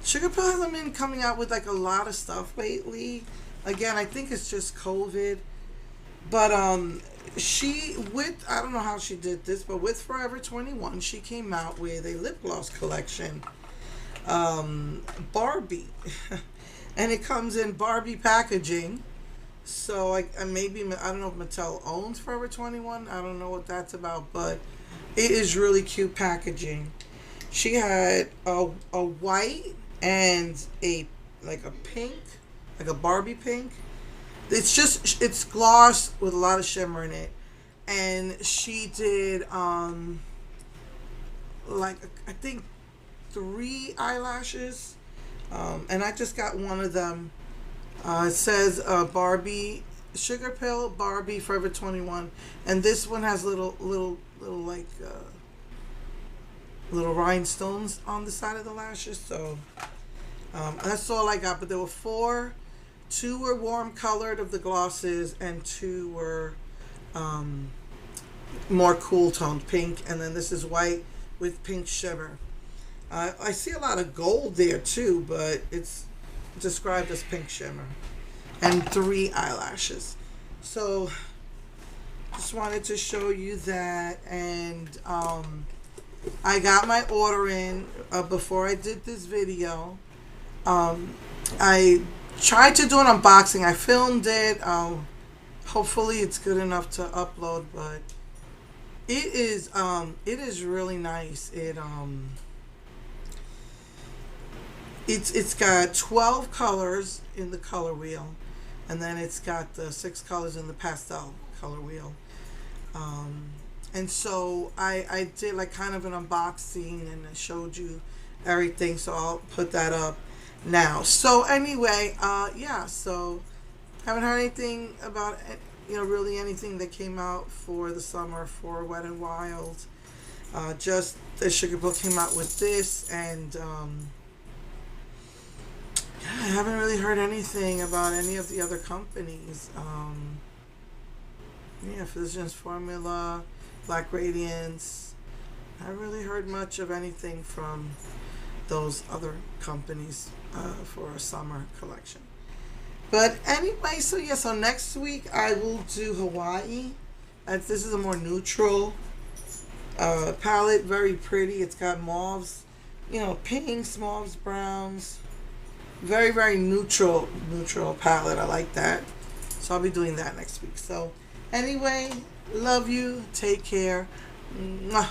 Sugarpill hasn't been coming out with like a lot of stuff lately. Again, I think it's just COVID. But she with I don't know how she did this, but with Forever 21, she came out with a lip gloss collection, Barbie, and it comes in Barbie packaging. So I maybe I don't know if Mattel owns Forever 21. I don't know what that's about, but it is really cute packaging. She had a white and a like a pink, like a Barbie pink. It's gloss with a lot of shimmer in it, and she did like I think three eyelashes, and I just got one of them. It says Barbie, Sugarpill Barbie Forever 21, and this one has little like little rhinestones on the side of the lashes. So that's all I got. But there were four. Two were warm colored of the glosses, and two were more cool toned pink. And then this is white with pink shimmer. I see a lot of gold there too, but it's described as pink shimmer. And three eyelashes. So just wanted to show you that. And I got my order in before I did this video. I tried to do an unboxing. I filmed it. Hopefully it's good enough to upload, but it is really nice. It's got 12 colors in the color wheel, and then it's got the 6 colors in the pastel color wheel. And so I did like kind of an unboxing, and I showed you everything, so I'll put that up now. So anyway, yeah, so haven't heard anything about, really anything that came out for the summer for Wet n Wild. Just the Sugarpill came out with this, and I haven't really heard anything about any of the other companies. Yeah, Physicians Formula, Black Radiance. I haven't really heard much of anything from those other companies for a summer collection. But anyway, so yeah, so next week I will do Hawaii. This is a more neutral palette, very pretty. It's got mauves, pinks, mauves, browns. Very, very neutral palette. I like that. So I'll be doing that next week. So anyway, love you. Take care. Mwah.